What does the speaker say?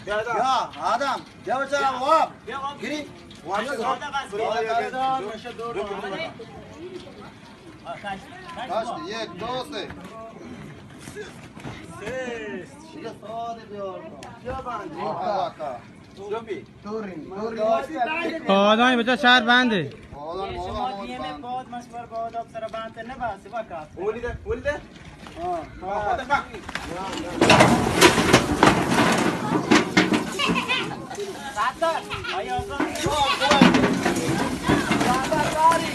Ya adam devçala hop girin kaçtı yek dostu şile sade diyor ya bence baka Jobi turin آدم بچه شهر بنده شما دیمه باد مشور باد اب سر بانت نباسی وکاس ولده ساتر آیا آزاد داری